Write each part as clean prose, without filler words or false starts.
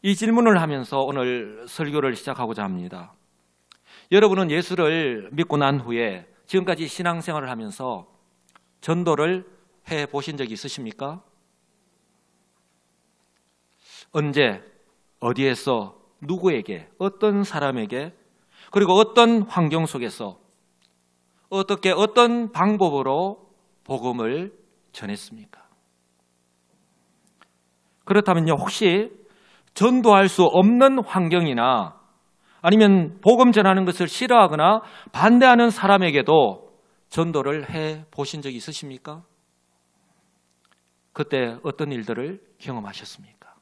이 질문을 하면서 오늘 설교를 시작하고자 합니다. 여러분은 예수를 믿고 난 후에 지금까지 신앙생활을 하면서 전도를 해보신 적이 있으십니까? 언제, 어디에서, 누구에게, 어떤 사람에게, 그리고 어떤 환경 속에서 어떻게, 어떤 방법으로 복음을 전했습니까? 그렇다면요, 혹시 전도할 수 없는 환경이나 아니면 복음 전하는 것을 싫어하거나 반대하는 사람에게도 전도를 해 보신 적이 있으십니까? 그때 어떤 일들을 경험하셨습니까?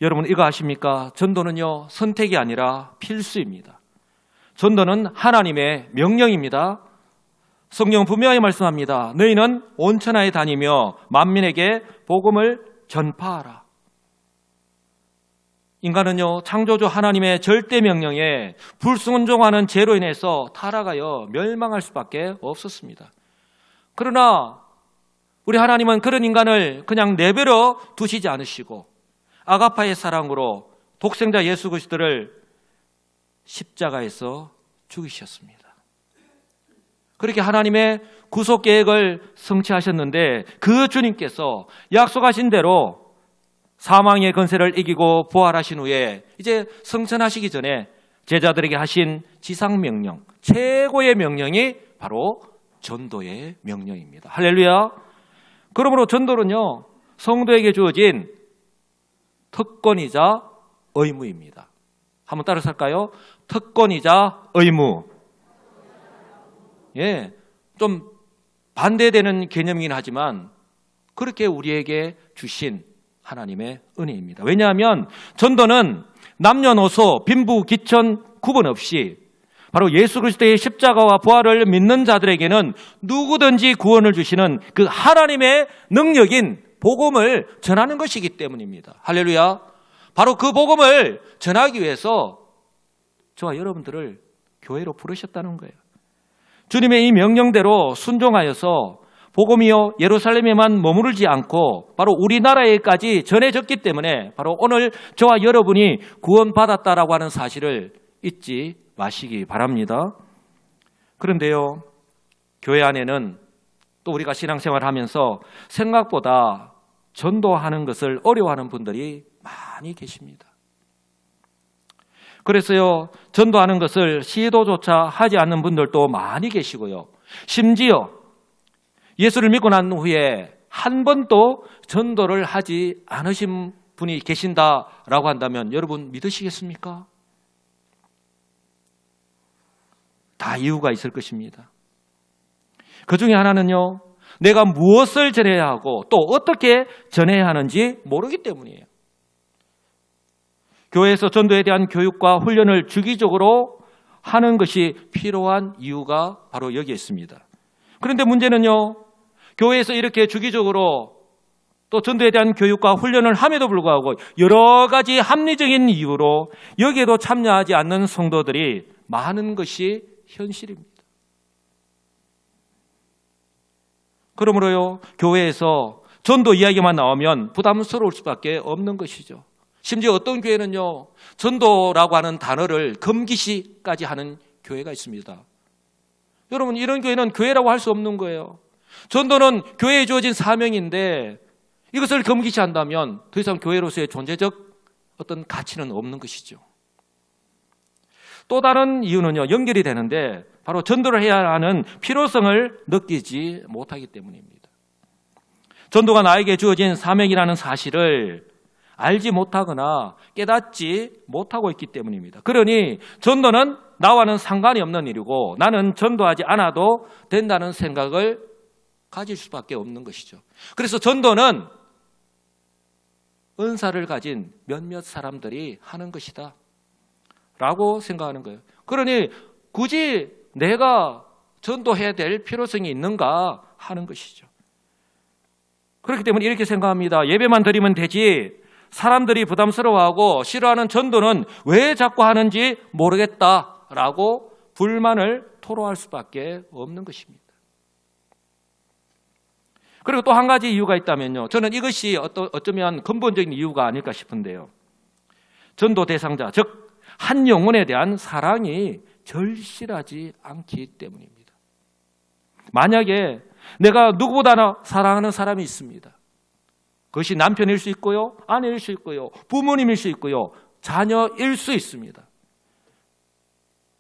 여러분 이거 아십니까? 전도는요, 선택이 아니라 필수입니다. 전도는 하나님의 명령입니다. 성경은 분명히 말씀합니다. 너희는 온 천하에 다니며 만민에게 복음을 전파하라. 인간은요, 창조주 하나님의 절대 명령에 불순종하는 죄로 인해서 타락하여 멸망할 수밖에 없었습니다. 그러나 우리 하나님은 그런 인간을 그냥 내버려 두시지 않으시고 아가파의 사랑으로 독생자 예수 그리스도를 십자가에서 죽이셨습니다. 그렇게 하나님의 구속 계획을 성취하셨는데 그 주님께서 약속하신 대로 사망의 권세를 이기고 부활하신 후에 이제 성천하시기 전에 제자들에게 하신 지상명령, 최고의 명령이 바로 전도의 명령입니다. 할렐루야. 그러므로 전도는요, 성도에게 주어진 특권이자 의무입니다. 한번 따라서 할까요? 특권이자 의무. 예, 좀 반대되는 개념이긴 하지만 그렇게 우리에게 주신 하나님의 은혜입니다. 왜냐하면 전도는 남녀노소, 빈부, 귀천 구분 없이 바로 예수 그리스도의 십자가와 부활을 믿는 자들에게는 누구든지 구원을 주시는 그 하나님의 능력인 복음을 전하는 것이기 때문입니다. 할렐루야. 바로 그 복음을 전하기 위해서 저와 여러분들을 교회로 부르셨다는 거예요. 주님의 이 명령대로 순종하여서 복음이요 예루살렘에만 머무르지 않고 바로 우리나라에까지 전해졌기 때문에 바로 오늘 저와 여러분이 구원받았다라고 하는 사실을 잊지 마시기 바랍니다. 그런데요, 교회 안에는 또 우리가 신앙생활을 하면서 생각보다 전도하는 것을 어려워하는 분들이 많이 계십니다. 그래서요, 전도하는 것을 시도조차 하지 않는 분들도 많이 계시고요. 심지어 예수를 믿고 난 후에 한 번도 전도를 하지 않으신 분이 계신다라고 한다면 여러분 믿으시겠습니까? 다 이유가 있을 것입니다. 그 중에 하나는요, 내가 무엇을 전해야 하고 또 어떻게 전해야 하는지 모르기 때문이에요. 교회에서 전도에 대한 교육과 훈련을 주기적으로 하는 것이 필요한 이유가 바로 여기에 있습니다. 그런데 문제는요, 교회에서 이렇게 주기적으로 또 전도에 대한 교육과 훈련을 함에도 불구하고 여러 가지 합리적인 이유로 여기에도 참여하지 않는 성도들이 많은 것이 현실입니다. 그러므로요, 교회에서 전도 이야기만 나오면 부담스러울 수밖에 없는 것이죠. 심지어 어떤 교회는요, 전도라고 하는 단어를 금기시까지 하는 교회가 있습니다. 여러분, 이런 교회는 교회라고 할 수 없는 거예요. 전도는 교회에 주어진 사명인데 이것을 금기시한다면 더 이상 교회로서의 존재적 어떤 가치는 없는 것이죠. 또 다른 이유는요, 연결이 되는데 바로 전도를 해야 하는 필요성을 느끼지 못하기 때문입니다. 전도가 나에게 주어진 사명이라는 사실을 알지 못하거나 깨닫지 못하고 있기 때문입니다. 그러니 전도는 나와는 상관이 없는 일이고 나는 전도하지 않아도 된다는 생각을 가질 수밖에 없는 것이죠. 그래서 전도는 은사를 가진 몇몇 사람들이 하는 것이다 라고 생각하는 거예요. 그러니 굳이 내가 전도해야 될 필요성이 있는가 하는 것이죠. 그렇기 때문에 이렇게 생각합니다. 예배만 드리면 되지 사람들이 부담스러워하고 싫어하는 전도는 왜 자꾸 하는지 모르겠다라고 불만을 토로할 수밖에 없는 것입니다. 그리고 또 한 가지 이유가 있다면요. 저는 이것이 어쩌면 근본적인 이유가 아닐까 싶은데요. 전도 대상자, 즉 한 영혼에 대한 사랑이 절실하지 않기 때문입니다. 만약에 내가 누구보다나 사랑하는 사람이 있습니다. 그것이 남편일 수 있고요, 아내일 수 있고요, 부모님일 수 있고요, 자녀일 수 있습니다.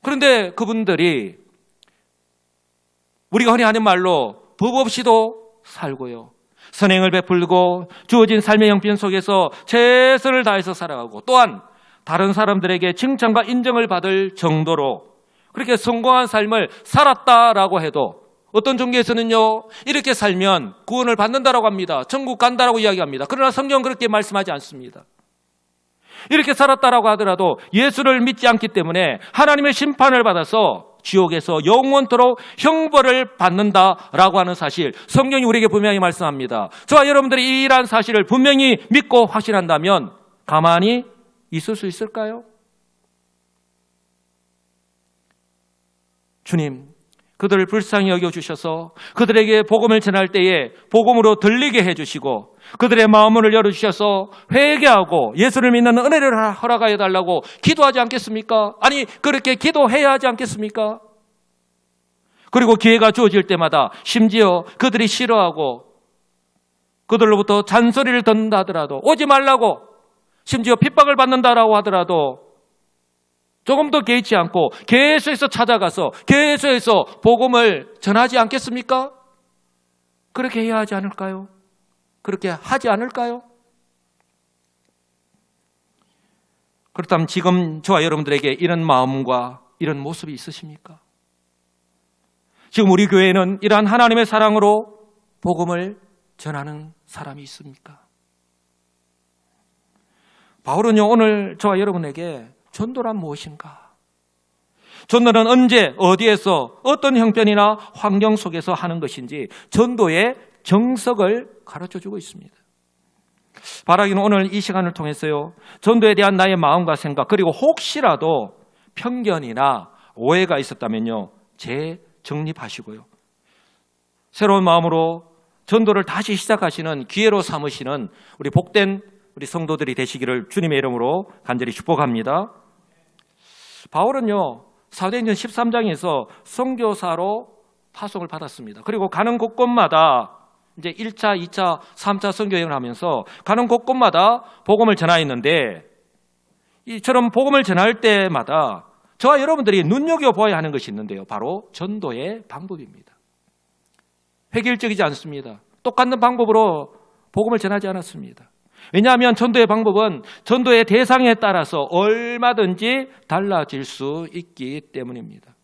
그런데 그분들이 우리가 흔히 하는 말로 법 없이도 살고요, 선행을 베풀고 주어진 삶의 형편 속에서 최선을 다해서 살아가고 또한 다른 사람들에게 칭찬과 인정을 받을 정도로 그렇게 성공한 삶을 살았다라고 해도 어떤 종교에서는요, 이렇게 살면 구원을 받는다라고 합니다. 천국 간다라고 이야기합니다. 그러나 성경은 그렇게 말씀하지 않습니다. 이렇게 살았다라고 하더라도 예수를 믿지 않기 때문에 하나님의 심판을 받아서 지옥에서 영원토록 형벌을 받는다라고 하는 사실, 성경이 우리에게 분명히 말씀합니다. 저와 여러분들이 이러한 사실을 분명히 믿고 확신한다면 가만히 있을 수 있을까요? 주님, 그들을 불쌍히 여겨주셔서 그들에게 복음을 전할 때에 복음으로 들리게 해주시고 그들의 마음을 열어주셔서 회개하고 예수를 믿는 은혜를 허락하여 달라고 기도하지 않겠습니까? 아니, 그렇게 기도해야 하지 않겠습니까? 그리고 기회가 주어질 때마다 심지어 그들이 싫어하고 그들로부터 잔소리를 듣는다 하더라도, 오지 말라고, 심지어 핍박을 받는다라고 하더라도 조금 더 개의치 않고 계속해서 찾아가서 계속해서 복음을 전하지 않겠습니까? 그렇게 해야 하지 않을까요? 그렇게 하지 않을까요? 그렇다면 지금 저와 여러분들에게 이런 마음과 이런 모습이 있으십니까? 지금 우리 교회에는 이러한 하나님의 사랑으로 복음을 전하는 사람이 있습니까? 바울은요, 오늘 저와 여러분에게 전도란 무엇인가? 전도는 언제, 어디에서, 어떤 형편이나 환경 속에서 하는 것인지 전도의 정석을 가르쳐주고 있습니다. 바라기는 오늘 이 시간을 통해서요, 전도에 대한 나의 마음과 생각, 그리고 혹시라도 편견이나 오해가 있었다면요, 재정립하시고요, 새로운 마음으로 전도를 다시 시작하시는 기회로 삼으시는 우리 복된 우리 성도들이 되시기를 주님의 이름으로 간절히 축복합니다. 바울은요, 사도행전 13장에서 선교사로 파송을 받았습니다. 그리고 가는 곳곳마다 이제 1차, 2차, 3차 선교여행을 하면서 가는 곳곳마다 복음을 전하였는데, 이처럼 복음을 전할 때마다 저와 여러분들이 눈여겨보아야 하는 것이 있는데요, 바로 전도의 방법입니다. 획일적이지 않습니다. 똑같은 방법으로 복음을 전하지 않았습니다. 왜냐하면 전도의 방법은 전도의 대상에 따라서 얼마든지 달라질 수 있기 때문입니다.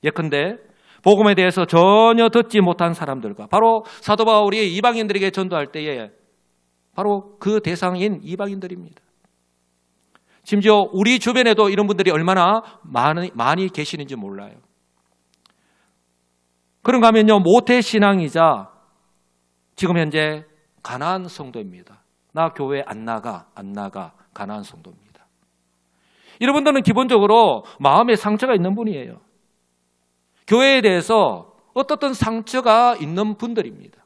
예컨대 복음에 대해서 전혀 듣지 못한 사람들과 바로 사도 바울이 이방인들에게 전도할 때에 바로 그 대상인 이방인들입니다. 심지어 우리 주변에도 이런 분들이 얼마나 많이 계시는지 몰라요. 그런가 하면요, 모태신앙이자 지금 현재 가나안 성도입니다. 나 교회 안 나가 가나안 성도입니다. 여러분들은 기본적으로 마음에 상처가 있는 분이에요. 교회에 대해서 어떻든 상처가 있는 분들입니다.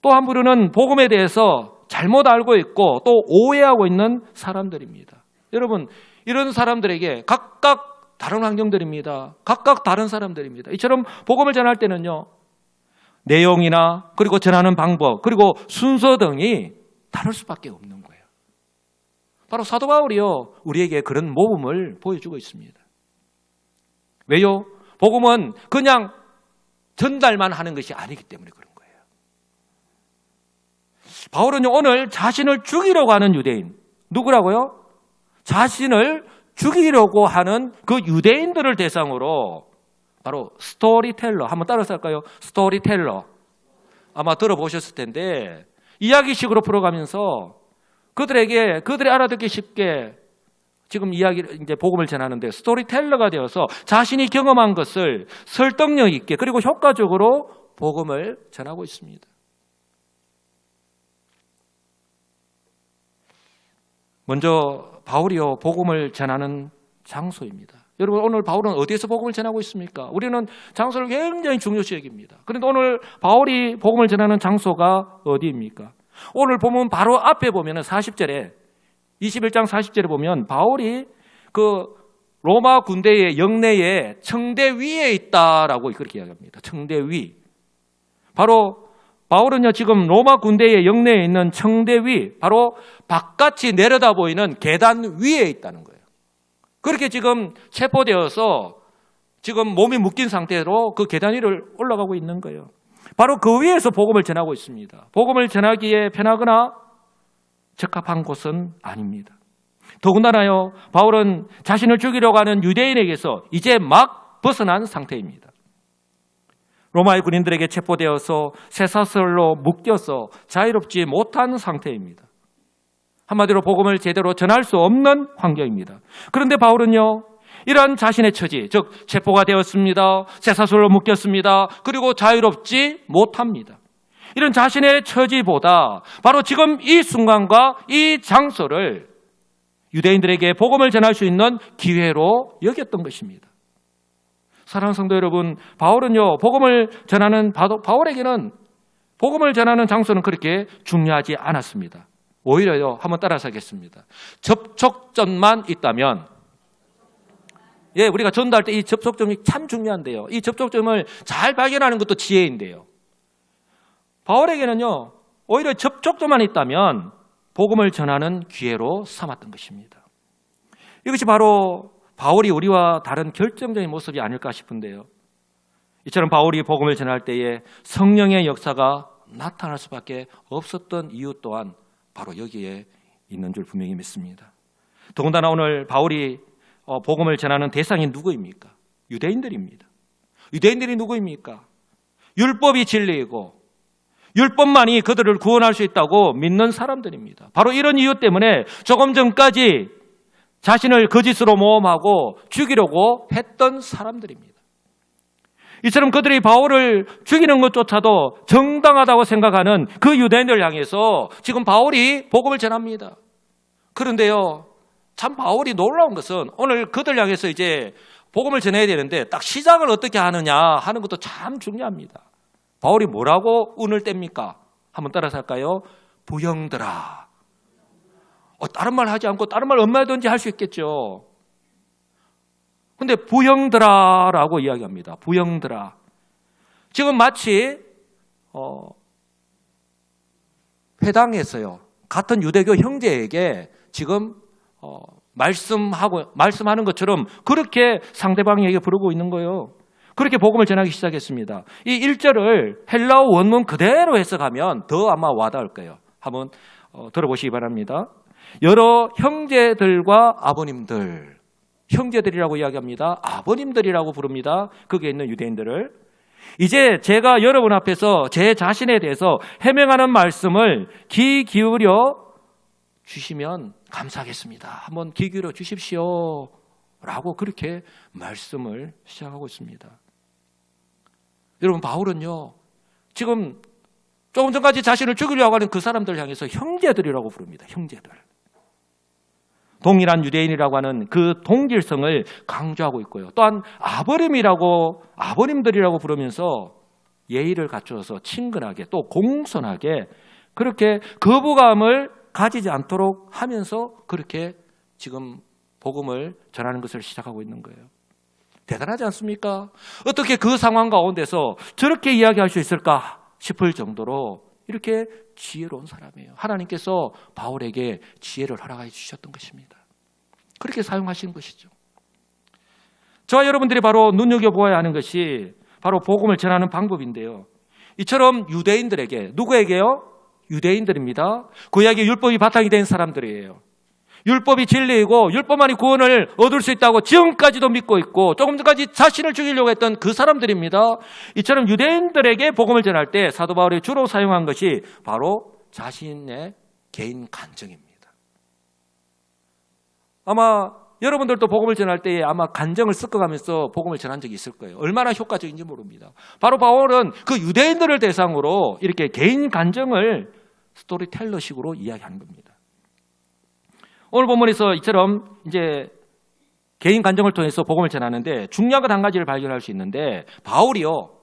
또 한 부류는 복음에 대해서 잘못 알고 있고 또 오해하고 있는 사람들입니다. 여러분, 이런 사람들에게 각각 다른 환경들입니다. 각각 다른 사람들입니다. 이처럼 복음을 전할 때는요, 내용이나 그리고 전하는 방법 그리고 순서 등이 다를 수밖에 없는 거예요. 바로 사도 바울이요, 우리에게 그런 모범을 보여주고 있습니다. 왜요? 복음은 그냥 전달만 하는 것이 아니기 때문에 그런 거예요. 바울은요, 오늘 자신을 죽이려고 하는 유대인, 누구라고요? 자신을 죽이려고 하는 그 유대인들을 대상으로 바로 스토리텔러, 한번 따라서 할까요? 스토리텔러. 아마 들어보셨을 텐데 이야기식으로 풀어가면서 그들에게 그들이 알아듣기 쉽게 지금 이야기를 이제 복음을 전하는데 스토리텔러가 되어서 자신이 경험한 것을 설득력 있게 그리고 효과적으로 복음을 전하고 있습니다. 먼저 바울이요, 복음을 전하는 장소입니다. 여러분, 오늘 바울은 어디에서 복음을 전하고 있습니까? 우리는 장소를 굉장히 중요시 여깁니다. 그런데 오늘 바울이 복음을 전하는 장소가 어디입니까? 오늘 보면 바로 앞에 보면 40절에 21장 40절에 보면 바울이 그 로마 군대의 영내에 청대 위에 있다라고 그렇게 이야기합니다. 청대 위. 바로 바울은요, 지금 로마 군대의 영내에 있는 청대 위, 바로 바깥이 내려다 보이는 계단 위에 있다는 거예요. 그렇게 지금 체포되어서 지금 몸이 묶인 상태로 그 계단 위를 올라가고 있는 거예요. 바로 그 위에서 복음을 전하고 있습니다. 복음을 전하기에 편하거나 적합한 곳은 아닙니다. 더군다나요, 바울은 자신을 죽이려고 하는 유대인에게서 이제 막 벗어난 상태입니다. 로마의 군인들에게 체포되어서 쇠사슬로 묶여서 자유롭지 못한 상태입니다. 한마디로 복음을 제대로 전할 수 없는 환경입니다. 그런데 바울은요, 이러한 자신의 처지, 즉 체포가 되었습니다. 쇠사슬로 묶였습니다. 그리고 자유롭지 못합니다. 이런 자신의 처지보다 바로 지금 이 순간과 이 장소를 유대인들에게 복음을 전할 수 있는 기회로 여겼던 것입니다. 사랑하는 성도 여러분, 바울은요, 복음을 전하는 바울에게는 복음을 전하는 장소는 그렇게 중요하지 않았습니다. 오히려요, 한번 따라서 하겠습니다. 접촉점만 있다면, 우리가 전도할 때 이 접촉점이 참 중요한데요. 이 접촉점을 잘 발견하는 것도 지혜인데요. 바울에게는요, 오히려 접촉점만 있다면 복음을 전하는 기회로 삼았던 것입니다. 이것이 바로 바울이 우리와 다른 결정적인 모습이 아닐까 싶은데요. 이처럼 바울이 복음을 전할 때에 성령의 역사가 나타날 수밖에 없었던 이유 또한 바로 여기에 있는 줄 분명히 믿습니다. 더군다나 오늘 바울이 복음을 전하는 대상이 누구입니까? 유대인들입니다. 유대인들이 누구입니까? 율법이 진리이고 율법만이 그들을 구원할 수 있다고 믿는 사람들입니다. 바로 이런 이유 때문에 조금 전까지 자신을 거짓으로 모함하고 죽이려고 했던 사람들입니다. 이처럼 그들이 바울을 죽이는 것조차도 정당하다고 생각하는 그 유대인들을 향해서 지금 바울이 복음을 전합니다. 그런데요, 참 바울이 놀라운 것은 오늘 그들 향해서 이제 복음을 전해야 되는데 딱 시작을 어떻게 하느냐 하는 것도 참 중요합니다. 바울이 뭐라고 운을 뗍니까? 한번 따라서 할까요? 부형들아. 다른 말 하지 않고 다른 말 얼마든지 할 수 있겠죠. 근데 부형들아라고 이야기합니다. 부형들아. 지금 마치 회당에서요, 같은 유대교 형제에게 지금 말씀하는 것처럼 그렇게 상대방에게 부르고 있는 거예요. 그렇게 복음을 전하기 시작했습니다. 이 1절을 헬라어 원문 그대로 해석하면 더 아마 와닿을 거예요. 한번 들어보시기 바랍니다. 여러 형제들과 아버님들, 형제들이라고 이야기합니다. 아버님들이라고 부릅니다. 거기에 있는 유대인들을. 이제 제가 여러분 앞에서 제 자신에 대해서 해명하는 말씀을 귀 기울여 주시면 감사하겠습니다. 한번 귀 기울여 주십시오. 라고 그렇게 말씀을 시작하고 있습니다. 여러분, 바울은요, 지금 조금 전까지 자신을 죽이려고 하는 그 사람들 향해서 형제들이라고 부릅니다. 형제들. 동일한 유대인이라고 하는 그 동질성을 강조하고 있고요. 또한 아버님들이라고 부르면서 예의를 갖추어서 친근하게 또 공손하게 그렇게 거부감을 가지지 않도록 하면서 그렇게 지금 복음을 전하는 것을 시작하고 있는 거예요. 대단하지 않습니까? 어떻게 그 상황 가운데서 저렇게 이야기할 수 있을까 싶을 정도로 이렇게 지혜로운 사람이에요. 하나님께서 바울에게 지혜를 허락해 주셨던 것입니다. 그렇게 사용하신 것이죠. 저와 여러분들이 바로 눈여겨보아야 하는 것이 바로 복음을 전하는 방법인데요. 이처럼 유대인들에게, 누구에게요? 유대인들입니다. 구약의 율법이 바탕이 된 사람들이에요. 율법이 진리이고 율법만이 구원을 얻을 수 있다고 지금까지도 믿고 있고 조금 전까지 자신을 죽이려고 했던 그 사람들입니다. 이처럼 유대인들에게 복음을 전할 때 사도 바울이 주로 사용한 것이 바로 자신의 개인 간증입니다. 아마 여러분들도 복음을 전할 때에 아마 간증을 섞어가면서 복음을 전한 적이 있을 거예요. 얼마나 효과적인지 모릅니다. 바로 바울은 그 유대인들을 대상으로 이렇게 개인 간증을 스토리텔러식으로 이야기하는 겁니다. 오늘 본문에서 이처럼 이제 개인 간증을 통해서 복음을 전하는데 중요한 것 한 가지를 발견할 수 있는데 바울이요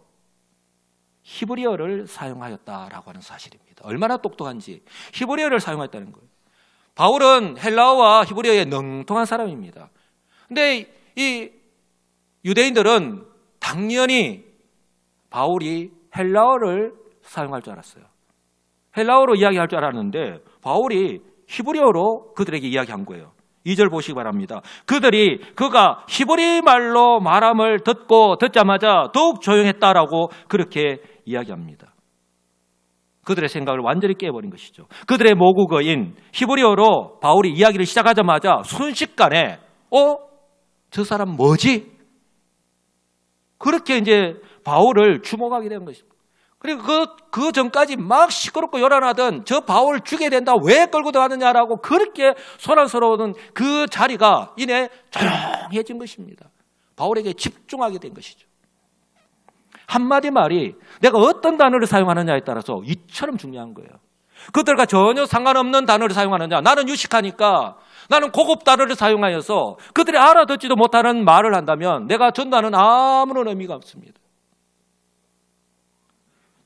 히브리어를 사용하였다라고 하는 사실입니다. 얼마나 똑똑한지 히브리어를 사용했다는 거예요. 바울은 헬라어와 히브리어에 능통한 사람입니다. 근데 이 유대인들은 당연히 바울이 헬라어를 사용할 줄 알았어요. 헬라어로 이야기할 줄 알았는데 바울이 히브리어로 그들에게 이야기한 거예요. 2절 보시기 바랍니다. 그가 히브리 말로 말함을 듣자마자 더욱 조용했다라고 그렇게 이야기합니다. 그들의 생각을 완전히 깨버린 것이죠. 그들의 모국어인 히브리어로 바울이 이야기를 시작하자마자 순식간에 저 사람 뭐지? 그렇게 이제 바울을 주목하게 된 것입니다. 그리고 그 전까지 막 시끄럽고 요란하던 저 바울 죽여야 된다, 왜 끌고 들어가느냐라고 그렇게 소란스러운 그 자리가 이내 조용해진 것입니다. 바울에게 집중하게 된 것이죠. 한마디 말이 내가 어떤 단어를 사용하느냐에 따라서 이처럼 중요한 거예요. 그들과 전혀 상관없는 단어를 사용하느냐, 나는 유식하니까 나는 고급 단어를 사용하여서 그들이 알아듣지도 못하는 말을 한다면 내가 전도하는 아무런 의미가 없습니다.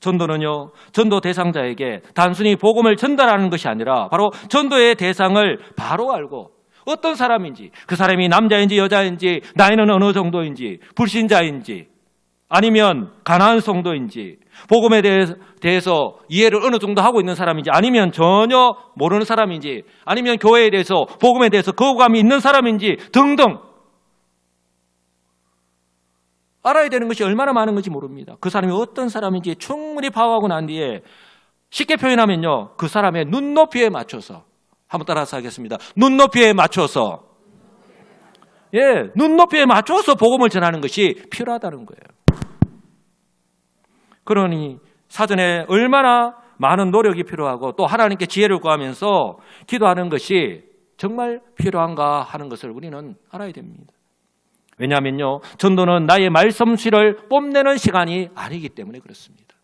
전도는요, 전도 대상자에게 단순히 복음을 전달하는 것이 아니라 바로 전도의 대상을 바로 알고 어떤 사람인지, 그 사람이 남자인지 여자인지, 나이는 어느 정도인지, 불신자인지 아니면 가난한 성도인지, 복음에 대해서 이해를 어느 정도 하고 있는 사람인지, 아니면 전혀 모르는 사람인지, 아니면 교회에 대해서 복음에 대해서 거부감이 있는 사람인지 등등 알아야 되는 것이 얼마나 많은 건지 모릅니다. 그 사람이 어떤 사람인지 충분히 파악하고 난 뒤에 쉽게 표현하면요, 그 사람의 눈높이에 맞춰서, 한번 따라서 하겠습니다. 눈높이에 맞춰서, 눈높이에 맞춰서 복음을 전하는 것이 필요하다는 거예요. 그러니 사전에 얼마나 많은 노력이 필요하고 또 하나님께 지혜를 구하면서 기도하는 것이 정말 필요한가 하는 것을 우리는 알아야 됩니다. 왜냐하면요, 전도는 나의 말솜씨를 뽐내는 시간이 아니기 때문에 그렇습니다.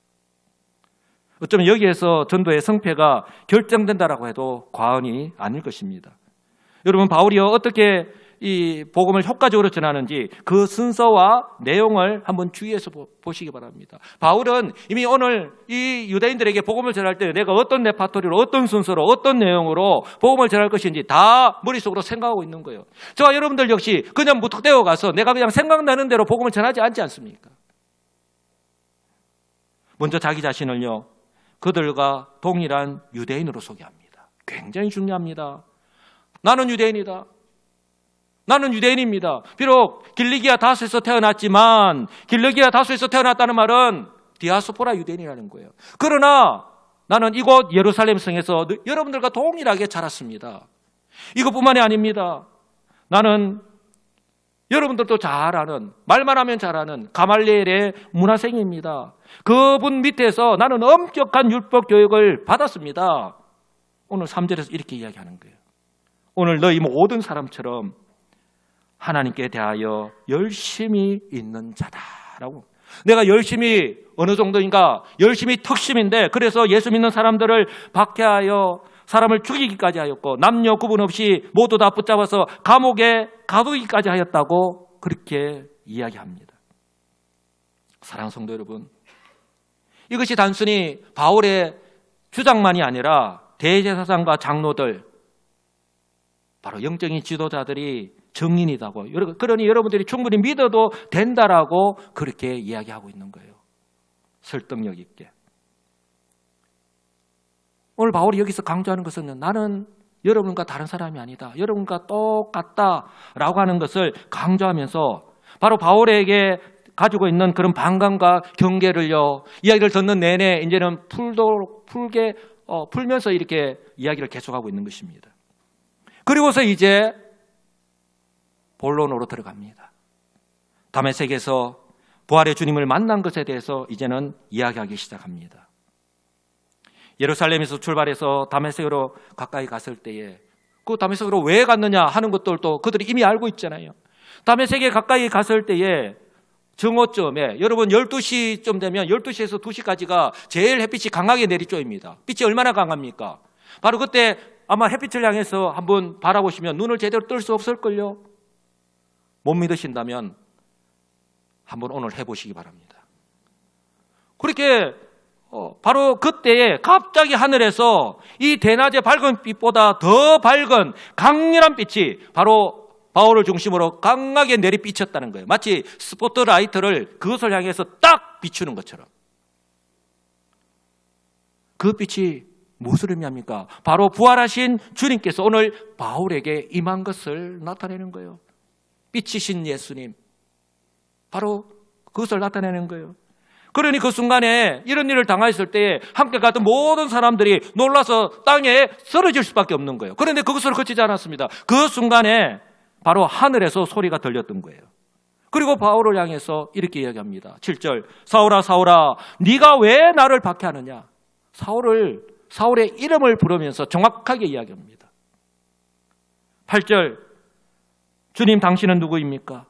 어쩌면 여기에서 전도의 성패가 결정된다라고 해도 과언이 아닐 것입니다. 여러분, 바울이요 어떻게 이 복음을 효과적으로 전하는지 그 순서와 내용을 한번 주의해서 보시기 바랍니다. 바울은 이미 오늘 이 유대인들에게 복음을 전할 때 내가 어떤 레파토리로, 어떤 순서로, 어떤 내용으로 복음을 전할 것인지 다 머릿속으로 생각하고 있는 거예요. 저와 여러분들 역시 그냥 무턱대고 가서 내가 그냥 생각나는 대로 복음을 전하지 않지 않습니까? 먼저 자기 자신을요 그들과 동일한 유대인으로 소개합니다. 굉장히 중요합니다. 나는 유대인이다. 나는 유대인입니다. 비록 길리기아 다소에서 태어났지만 길리기아 다소에서 태어났다는 말은 디아스포라 유대인이라는 거예요. 그러나 나는 이곳 예루살렘 성에서 여러분들과 동일하게 자랐습니다. 이것뿐만이 아닙니다. 나는 여러분들도 잘 아는, 말만 하면 잘 아는 가말리엘의 문화생입니다. 그분 밑에서 나는 엄격한 율법 교육을 받았습니다. 오늘 3절에서 이렇게 이야기하는 거예요. 오늘 너희 모든 사람처럼 하나님께 대하여 열심히 있는 자다라고. 내가 열심히 어느 정도인가? 열심히 특심인데 그래서 예수 믿는 사람들을 박해하여 사람을 죽이기까지 하였고 남녀 구분 없이 모두 다 붙잡아서 감옥에 가두기까지 하였다고 그렇게 이야기합니다. 사랑하는 성도 여러분, 이것이 단순히 바울의 주장만이 아니라 대제사장과 장로들, 바로 영적인 지도자들이 증인이다고, 그러니 여러분들이 충분히 믿어도 된다라고 그렇게 이야기하고 있는 거예요. 설득력 있게. 오늘 바울이 여기서 강조하는 것은 나는 여러분과 다른 사람이 아니다, 여러분과 똑같다라고 하는 것을 강조하면서 바로 바울에게 가지고 있는 그런 반감과 경계를요 이야기를 듣는 내내 이제는 풀면서 이렇게 이야기를 계속하고 있는 것입니다. 그리고서 이제 본론으로 들어갑니다. 다메섹에서 부활의 주님을 만난 것에 대해서 이제는 이야기하기 시작합니다. 예루살렘에서 출발해서 다메섹으로 가까이 갔을 때에 그 다메섹으로 왜 갔느냐 하는 것들도 그들이 이미 알고 있잖아요. 다메섹에 가까이 갔을 때에 정오쯤에, 여러분 12시쯤 되면 12시에서 2시까지가 제일 햇빛이 강하게 내리쬐입니다. 빛이 얼마나 강합니까? 바로 그때 아마 햇빛을 향해서 한번 바라보시면 눈을 제대로 뜰 수 없을걸요. 못 믿으신다면 한번 오늘 해보시기 바랍니다. 그렇게 바로 그때에 갑자기 하늘에서 이 대낮의 밝은 빛보다 더 밝은 강렬한 빛이 바로 바울을 중심으로 강하게 내리비쳤다는 거예요. 마치 스포트라이트를 그것을 향해서 딱 비추는 것처럼. 그 빛이 무엇을 의미합니까? 바로 부활하신 주님께서 오늘 바울에게 임한 것을 나타내는 거예요. 빛이신 예수님. 바로 그것을 나타내는 거예요. 그러니 그 순간에 이런 일을 당했을 때 함께 갔던 모든 사람들이 놀라서 땅에 쓰러질 수밖에 없는 거예요. 그런데 그것을 거치지 않았습니다. 그 순간에 바로 하늘에서 소리가 들렸던 거예요. 그리고 바울을 향해서 이렇게 이야기합니다. 7절, 사울아 사울아 네가 왜 나를 박해하느냐. 사울의 이름을 부르면서 정확하게 이야기합니다. 8절, 주님 당신은 누구입니까?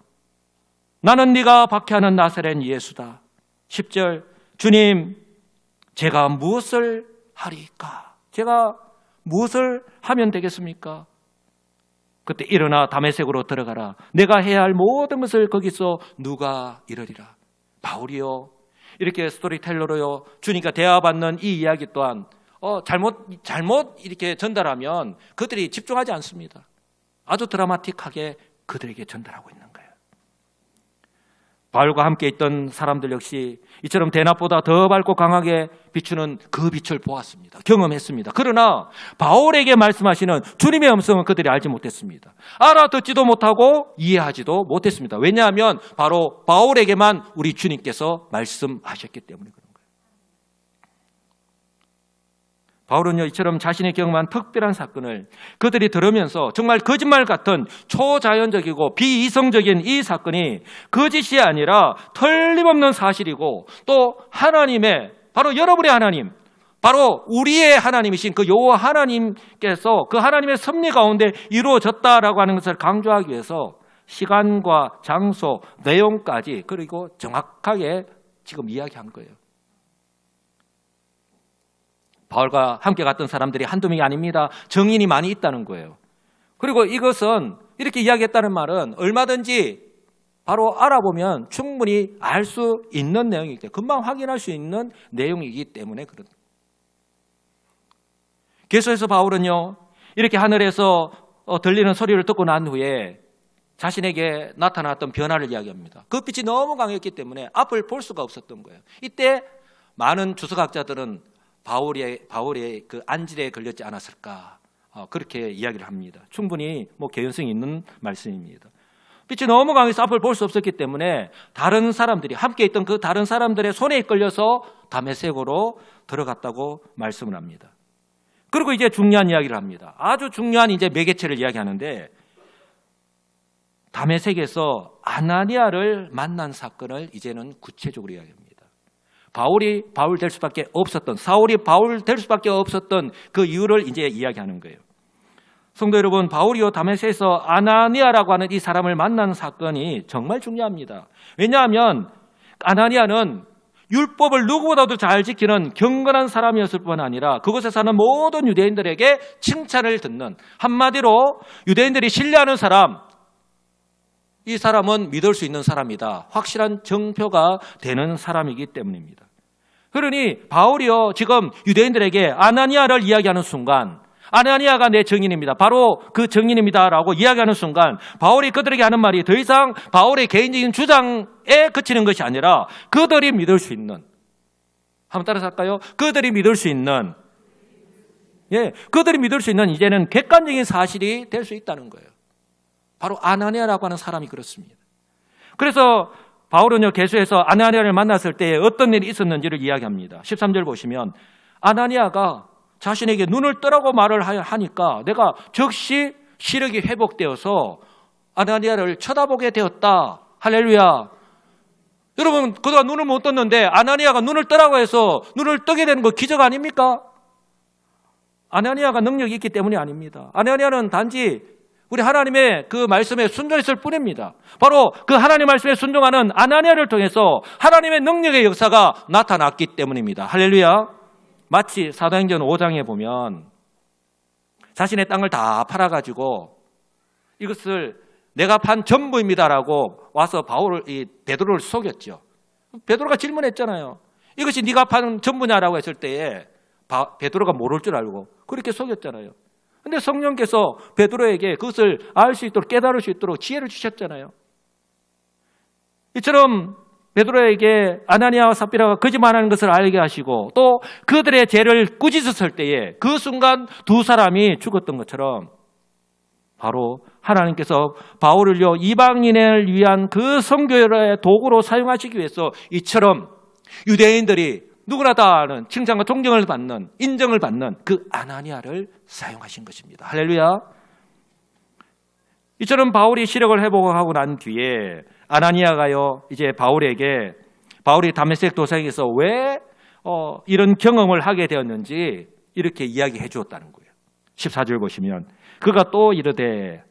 나는 네가 박해하는 나사렛 예수다. 10절, 주님 제가 무엇을 하리까? 제가 무엇을 하면 되겠습니까? 그때 일어나 다메섹으로 들어가라. 내가 해야 할 모든 것을 거기서 누가 이르리라. 바울이요, 이렇게 스토리텔러로요, 주님과 대화받는 이 이야기 또한 잘못 이렇게 전달하면 그들이 집중하지 않습니다. 아주 드라마틱하게 그들에게 전달하고 있는 거예요. 바울과 함께 있던 사람들 역시 이처럼 대낮보다 더 밝고 강하게 비추는 그 빛을 보았습니다. 경험했습니다. 그러나 바울에게 말씀하시는 주님의 음성은 그들이 알지 못했습니다. 알아듣지도 못하고 이해하지도 못했습니다. 왜냐하면 바로 바울에게만 우리 주님께서 말씀하셨기 때문에 그런 거예요. 바울은요, 이처럼 자신이 경험한 특별한 사건을 그들이 들으면서 정말 거짓말 같은 초자연적이고 비이성적인 이 사건이 거짓이 아니라 틀림없는 사실이고 또 하나님의, 바로 여러분의 하나님, 바로 우리의 하나님이신 그 여호와 하나님께서 그 하나님의 섭리 가운데 이루어졌다라고 하는 것을 강조하기 위해서 시간과 장소, 내용까지 그리고 정확하게 지금 이야기한 거예요. 바울과 함께 갔던 사람들이 한두 명이 아닙니다. 증인이 많이 있다는 거예요. 그리고 이것은 이렇게 이야기했다는 말은 얼마든지 바로 알아보면 충분히 알 수 있는 내용이기 때문에, 금방 확인할 수 있는 내용이기 때문에 그렇다. 계속해서 바울은요, 이렇게 하늘에서 들리는 소리를 듣고 난 후에 자신에게 나타났던 변화를 이야기합니다. 그 빛이 너무 강했기 때문에 앞을 볼 수가 없었던 거예요. 이때 많은 주석학자들은 바울의 그 안질에 걸렸지 않았을까, 그렇게 이야기를 합니다. 충분히 개연성이 있는 말씀입니다. 빛이 너무 강해서 앞을 볼 수 없었기 때문에 다른 사람들이 함께 있던 그 다른 사람들의 손에 이끌려서 다메섹으로 들어갔다고 말씀을 합니다. 그리고 이제 중요한 이야기를 합니다. 아주 중요한 이제 매개체를 이야기하는데, 다메섹에서 아나니아를 만난 사건을 이제는 구체적으로 이야기합니다. 바울이 바울 될 수밖에 없었던, 사울이 바울 될 수밖에 없었던 그 이유를 이제 이야기하는 거예요. 성도 여러분, 바울이요 다메섹에서 아나니아라고 하는 이 사람을 만난 사건이 정말 중요합니다. 왜냐하면 아나니아는 율법을 누구보다도 잘 지키는 경건한 사람이었을 뿐 아니라 그곳에 사는 모든 유대인들에게 칭찬을 듣는, 한마디로 유대인들이 신뢰하는 사람, 이 사람은 믿을 수 있는 사람이다, 확실한 정표가 되는 사람이기 때문입니다. 그러니 바울이요 지금 유대인들에게 아나니아를 이야기하는 순간, 아나니아가 내 증인입니다, 바로 그 증인입니다라고 이야기하는 순간, 바울이 그들에게 하는 말이 더 이상 바울의 개인적인 주장에 그치는 것이 아니라 그들이 믿을 수 있는, 한번 따라서 할까요? 그들이 믿을 수 있는, 그들이 믿을 수 있는 이제는 객관적인 사실이 될 수 있다는 거예요. 바로 아나니아라고 하는 사람이 그렇습니다. 그래서 바울은요 계속해서 아나니아를 만났을 때 어떤 일이 있었는지를 이야기합니다. 13절 보시면 아나니아가 자신에게 눈을 뜨라고 말을 하니까 내가 즉시 시력이 회복되어서 아나니아를 쳐다보게 되었다. 할렐루야. 여러분, 그동안 눈을 못 떴는데 아나니아가 눈을 뜨라고 해서 눈을 뜨게 되는 거 기적 아닙니까? 아나니아가 능력이 있기 때문이 아닙니다. 아나니아는 단지 우리 하나님의 그 말씀에 순종했을 뿐입니다. 바로 그 하나님 말씀에 순종하는 아나니아를 통해서 하나님의 능력의 역사가 나타났기 때문입니다. 할렐루야. 마치 사도행전 5장에 보면 자신의 땅을 다 팔아가지고 이것을 내가 판 전부입니다라고 와서 베드로를 속였죠. 베드로가 질문했잖아요. 이것이 네가 판 전부냐라고 했을 때에 베드로가 모를 줄 알고 그렇게 속였잖아요. 그런데 성령께서 베드로에게 그것을 알 수 있도록 깨달을 수 있도록 지혜를 주셨잖아요. 이처럼 베드로에게 아나니아와 삽비라가 거짓말하는 것을 알게 하시고 또 그들의 죄를 꾸짖었을 때에 그 순간 두 사람이 죽었던 것처럼 바로 하나님께서 바울을요 이방인을 위한 그 선교의 도구로 사용하시기 위해서 이처럼 유대인들이 누구나 다 아는 칭찬과 존경을 받는 인정을 받는 그 아나니아를 사용하신 것입니다. 할렐루야. 이처럼 바울이 시력을 회복하고 난 뒤에 아나니아가요 이제 바울이 다메섹 도상에서 왜 이런 경험을 하게 되었는지 이렇게 이야기해 주었다는 거예요. 14절 보시면 그가 또 이르되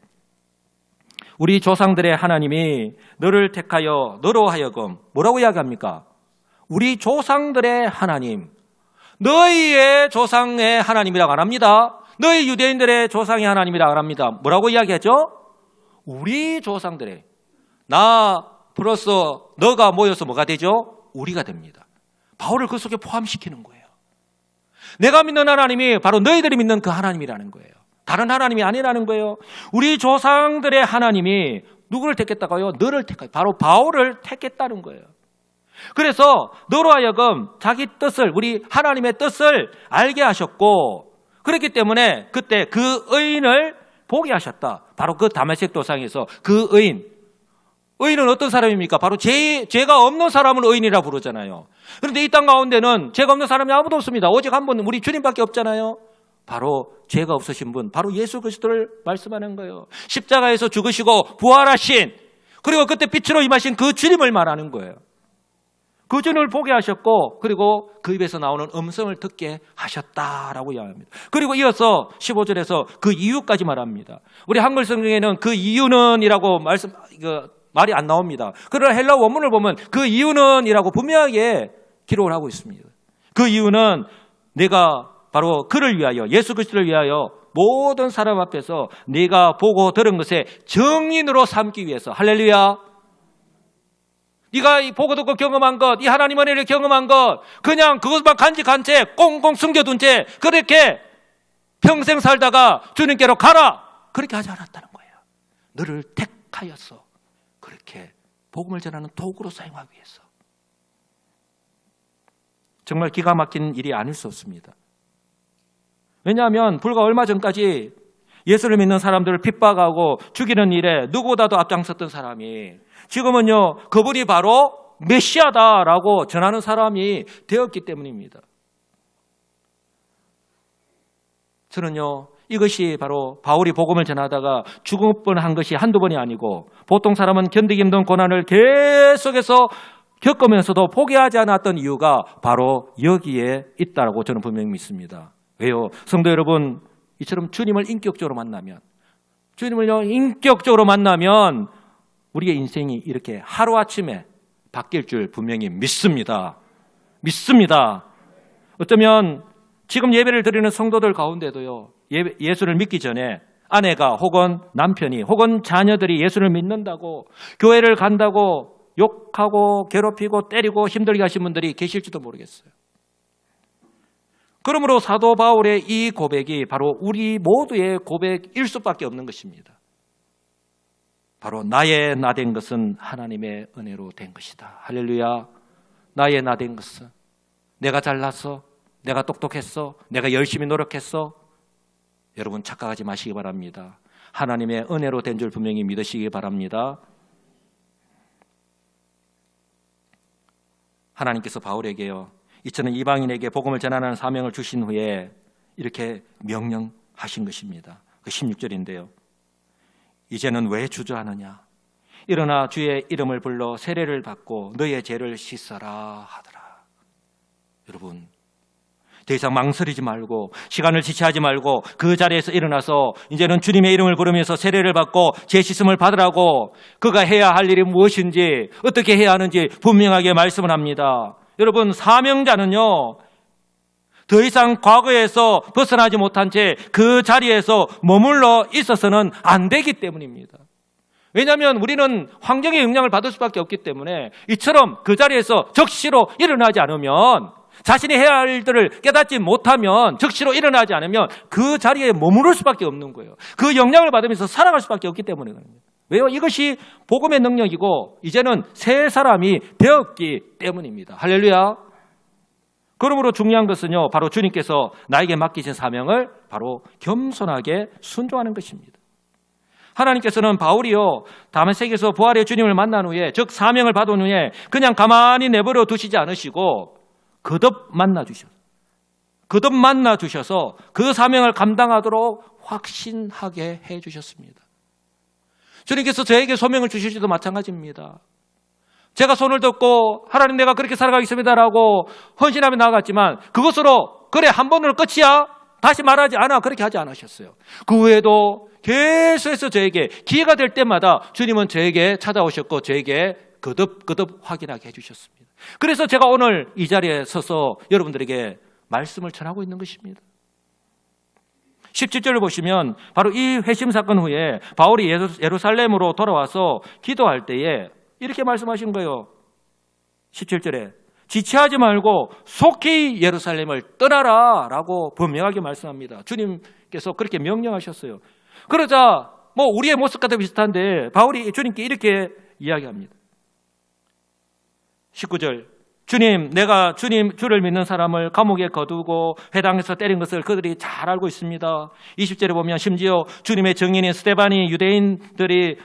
우리 조상들의 하나님이 너를 택하여 너로 하여금 뭐라고 이야기합니까? 우리 조상들의 하나님, 너희의 조상의 하나님이라고 안 합니다. 너희 유대인들의 조상의 하나님이라고 안 합니다. 뭐라고 이야기하죠? 우리 조상들의, 나 플러스 너가 모여서 뭐가 되죠? 우리가 됩니다. 바울을 그 속에 포함시키는 거예요. 내가 믿는 하나님이 바로 너희들이 믿는 그 하나님이라는 거예요. 다른 하나님이 아니라는 거예요. 우리 조상들의 하나님이 누구를 택했다고요? 너를 택하여 바로 바울을 택했다는 거예요. 그래서 너로 하여금 자기 뜻을 우리 하나님의 뜻을 알게 하셨고 그렇기 때문에 그때 그 의인을 보게 하셨다. 바로 그 다메섹 도상에서 그 의인은 어떤 사람입니까? 바로 죄가 없는 사람을 의인이라 부르잖아요. 그런데 이 땅 가운데는 죄가 없는 사람이 아무도 없습니다. 오직 한 분 우리 주님밖에 없잖아요. 바로 죄가 없으신 분, 바로 예수 그리스도를 말씀하는 거예요. 십자가에서 죽으시고 부활하신 그리고 그때 빛으로 임하신 그 주님을 말하는 거예요. 그 주님을 보게 하셨고 그리고 그 입에서 나오는 음성을 듣게 하셨다라고 이야기합니다. 그리고 이어서 15절에서 그 이유까지 말합니다. 우리 한글 성경에는 그 이유는 이라고 말이 안 나옵니다. 그러나 헬라 원문을 보면 그 이유는 이라고 분명하게 기록을 하고 있습니다. 그 이유는 내가 바로 그를 위하여 예수 그리스도를 위하여 모든 사람 앞에서 네가 보고 들은 것에 증인으로 삼기 위해서 할렐루야. 네가 보고 듣고 경험한 것, 이 하나님 은혜를 경험한 것 그냥 그것만 간직한 채 꽁꽁 숨겨둔 채 그렇게 평생 살다가 주님께로 가라 그렇게 하지 않았다는 거예요. 너를 택하여서 그렇게 복음을 전하는 도구로 사용하기 위해서. 정말 기가 막힌 일이 아닐 수 없습니다. 왜냐하면 불과 얼마 전까지 예수를 믿는 사람들을 핍박하고 죽이는 일에 누구보다도 앞장섰던 사람이 지금은요 그분이 바로 메시아다라고 전하는 사람이 되었기 때문입니다. 저는요 이것이 바로 바울이 복음을 전하다가 죽을 뻔한 것이 한두 번이 아니고 보통 사람은 견디기 힘든 고난을 계속해서 겪으면서도 포기하지 않았던 이유가 바로 여기에 있다고 저는 분명히 믿습니다. 왜요? 성도 여러분, 이처럼 주님을 인격적으로 만나면 우리의 인생이 이렇게 하루아침에 바뀔 줄 분명히 믿습니다. 어쩌면 지금 예배를 드리는 성도들 가운데도요, 예수를 믿기 전에 아내가 혹은 남편이 혹은 자녀들이 예수를 믿는다고 교회를 간다고 욕하고 괴롭히고 때리고 힘들게 하신 분들이 계실지도 모르겠어요. 그러므로 사도 바울의 이 고백이 바로 우리 모두의 고백일 수밖에 없는 것입니다. 바로 나의 나 된 것은 하나님의 은혜로 된 것이다. 할렐루야. 나의 나 된 것은 내가 잘났어, 내가 똑똑했어, 내가 열심히 노력했어. 여러분 착각하지 마시기 바랍니다. 하나님의 은혜로 된 줄 분명히 믿으시기 바랍니다. 하나님께서 바울에게요, 이처럼 이방인에게 복음을 전하는 사명을 주신 후에 이렇게 명령하신 것입니다. 그 16절인데요. 이제는 왜 주저하느냐? 일어나 주의 이름을 불러 세례를 받고 너의 죄를 씻어라 하더라. 여러분, 더 이상 망설이지 말고 시간을 지체하지 말고 그 자리에서 일어나서 이제는 주님의 이름을 부르면서 세례를 받고 죄 씻음을 받으라고 그가 해야 할 일이 무엇인지 어떻게 해야 하는지 분명하게 말씀을 합니다. 여러분, 사명자는요 더 이상 과거에서 벗어나지 못한 채 그 자리에서 머물러 있어서는 안 되기 때문입니다. 왜냐하면 우리는 환경의 영향을 받을 수밖에 없기 때문에 이처럼 그 자리에서 적시로 일어나지 않으면, 자신이 해야 할 일들을 깨닫지 못하면, 적시로 일어나지 않으면 그 자리에 머무를 수밖에 없는 거예요. 그 영향을 받으면서 살아갈 수밖에 없기 때문에 그런 거예요. 왜요? 이것이 복음의 능력이고 이제는 새 사람이 되었기 때문입니다. 할렐루야. 그러므로 중요한 것은요, 바로 주님께서 나에게 맡기신 사명을 바로 겸손하게 순종하는 것입니다. 하나님께서는 바울이요, 다메섹에서 부활의 주님을 만난 후에, 즉 사명을 받은 후에 그냥 가만히 내버려 두시지 않으시고 거듭 만나 주셔서 그 사명을 감당하도록 확신하게 해 주셨습니다. 주님께서 저에게 소명을 주실지도 마찬가지입니다. 제가 손을 덮고 하나님 내가 그렇게 살아가겠습니다라고 헌신하며 나아갔지만 그것으로 그래 한 번으로 끝이야? 다시 말하지 않아. 그렇게 하지 않으셨어요. 그 후에도 계속해서 저에게 기회가 될 때마다 주님은 저에게 찾아오셨고 저에게 거듭 확인하게 해주셨습니다. 그래서 제가 오늘 이 자리에 서서 여러분들에게 말씀을 전하고 있는 것입니다. 17절을 보시면 바로 이 회심 사건 후에 바울이 예루살렘으로 돌아와서 기도할 때에 이렇게 말씀하신 거예요. 17절에 지체하지 말고 속히 예루살렘을 떠나라 라고 분명하게 말씀합니다. 주님께서 그렇게 명령하셨어요. 그러자 뭐 우리의 모습과도 비슷한데 바울이 주님께 이렇게 이야기합니다. 19절 주님, 내가 주를 믿는 사람을 감옥에 거두고 회당에서 때린 것을 그들이 잘 알고 있습니다. 20절에 보면 심지어 주님의 증인인 스데반이 유대인들이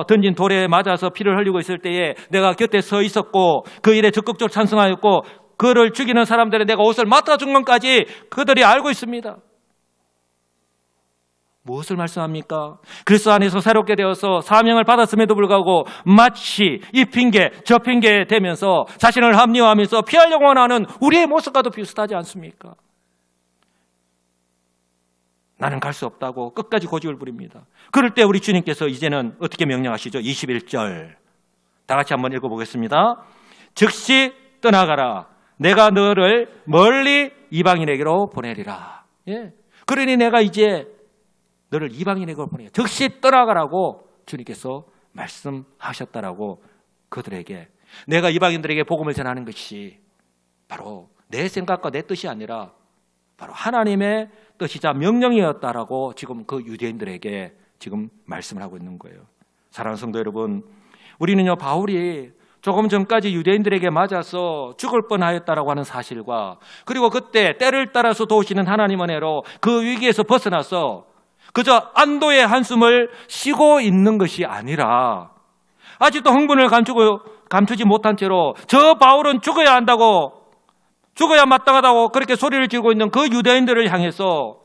던진 돌에 맞아서 피를 흘리고 있을 때에 내가 곁에 서 있었고 그 일에 적극적으로 찬성하였고 그를 죽이는 사람들의 내가 옷을 맡아준 것까지 그들이 알고 있습니다. 무엇을 말씀합니까? 그리스도 안에서 새롭게 되어서 사명을 받았음에도 불구하고 마치 이 핑계 저 핑계 대면서 자신을 합리화하면서 피하려고 하는 우리의 모습과도 비슷하지 않습니까? 나는 갈 수 없다고 끝까지 고집을 부립니다. 그럴 때 우리 주님께서 이제는 어떻게 명령하시죠? 21절 다 같이 한번 읽어보겠습니다. 즉시 떠나가라. 내가 너를 멀리 이방인에게로 보내리라. 예. 그러니 내가 이제 너를 이방인에게로 보내요. 즉시 떠나가라고 주님께서 말씀하셨다라고 그들에게, 내가 이방인들에게 복음을 전하는 것이 바로 내 생각과 내 뜻이 아니라 바로 하나님의 뜻이자 명령이었다라고 지금 그 유대인들에게 지금 말씀을 하고 있는 거예요. 사랑하는 성도 여러분, 우리는요 바울이 조금 전까지 유대인들에게 맞아서 죽을 뻔하였다라고 하는 사실과 그리고 그때 때를 따라서 도우시는 하나님 은혜로 그 위기에서 벗어나서 그저 안도의 한숨을 쉬고 있는 것이 아니라 아직도 흥분을 감추지 못한 채로 저 바울은 죽어야 한다고, 죽어야 마땅하다고 그렇게 소리를 지르고 있는 그 유대인들을 향해서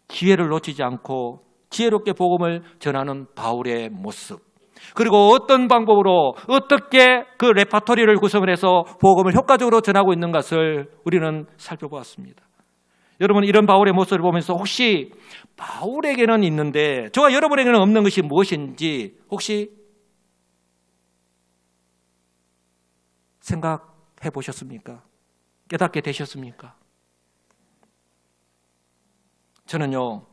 기회를 놓치지 않고 지혜롭게 복음을 전하는 바울의 모습, 그리고 어떤 방법으로 어떻게 그 레파토리를 구성을 해서 복음을 효과적으로 전하고 있는 것을 우리는 살펴보았습니다. 여러분, 이런 바울의 모습을 보면서 혹시 바울에게는 있는데 저와 여러분에게는 없는 것이 무엇인지 혹시 생각해 보셨습니까? 깨닫게 되셨습니까? 저는요,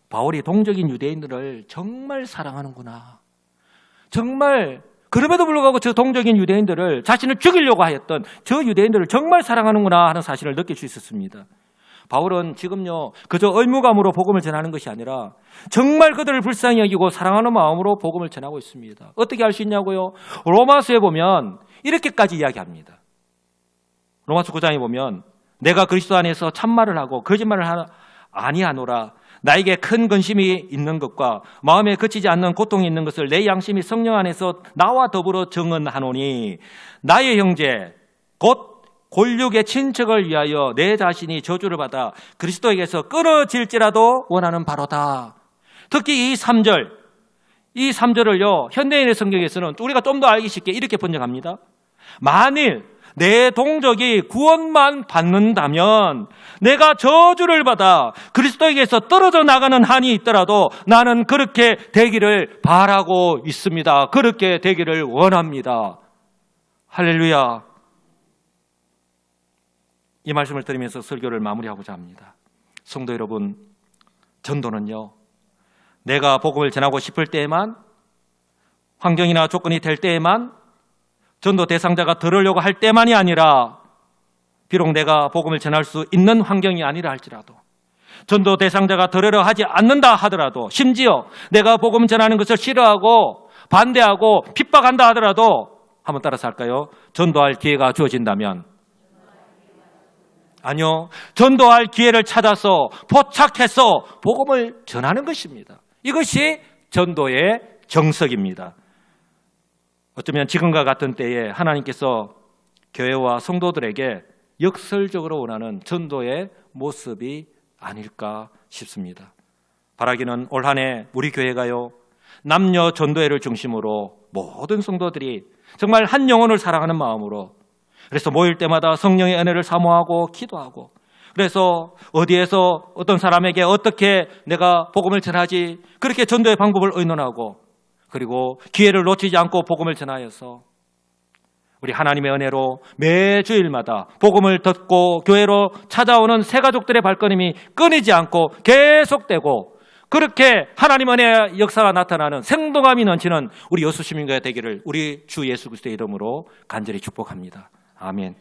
바울이 동적인 유대인들을 정말 사랑하는구나. 정말 그럼에도 불구하고 저 동적인 유대인들을, 자신을 죽이려고 하였던 저 유대인들을 정말 사랑하는구나 하는 사실을 느낄 수 있었습니다. 바울은 지금요 그저 의무감으로 복음을 전하는 것이 아니라 정말 그들을 불쌍히 여기고 사랑하는 마음으로 복음을 전하고 있습니다. 어떻게 알 수 있냐고요? 로마서에 보면 이렇게까지 이야기합니다. 로마서 9장에 보면 내가 그리스도 안에서 참말을 하고 거짓말을 아니하노라. 나에게 큰 근심이 있는 것과 마음에 그치지 않는 고통이 있는 것을 내 양심이 성령 안에서 나와 더불어 증언하노니 나의 형제 곧 골육의 친척을 위하여 내 자신이 저주를 받아 그리스도에게서 끊어질지라도 원하는 바로다. 특히 이 3절을요 현대인의 성경에서는 우리가 좀 더 알기 쉽게 이렇게 번역합니다. 만일 내 동족이 구원만 받는다면 내가 저주를 받아 그리스도에게서 떨어져 나가는 한이 있더라도 나는 그렇게 되기를 바라고 있습니다. 그렇게 되기를 원합니다. 할렐루야. 이 말씀을 드리면서 설교를 마무리하고자 합니다. 성도 여러분, 전도는요 내가 복음을 전하고 싶을 때에만, 환경이나 조건이 될 때에만, 전도 대상자가 들으려고 할 때만이 아니라, 비록 내가 복음을 전할 수 있는 환경이 아니라 할지라도, 전도 대상자가 들으려 하지 않는다 하더라도, 심지어 내가 복음 전하는 것을 싫어하고 반대하고 핍박한다 하더라도, 한번 따라서 할까요? 전도할 기회가 주어진다면, 아니요, 전도할 기회를 찾아서 포착해서 복음을 전하는 것입니다. 이것이 전도의 정석입니다. 어쩌면 지금과 같은 때에 하나님께서 교회와 성도들에게 역설적으로 원하는 전도의 모습이 아닐까 싶습니다. 바라기는 올 한 해 우리 교회가요, 남녀 전도회를 중심으로 모든 성도들이 정말 한 영혼을 사랑하는 마음으로, 그래서 모일 때마다 성령의 은혜를 사모하고 기도하고, 그래서 어디에서 어떤 사람에게 어떻게 내가 복음을 전하지, 그렇게 전도의 방법을 의논하고, 그리고 기회를 놓치지 않고 복음을 전하여서 우리 하나님의 은혜로 매주일마다 복음을 듣고 교회로 찾아오는 새 가족들의 발걸음이 끊이지 않고 계속되고, 그렇게 하나님 은혜의 역사가 나타나는 생동감이 넘치는 우리 여수 시민교회 되기를 우리 주 예수 그리스도의 이름으로 간절히 축복합니다. 아멘.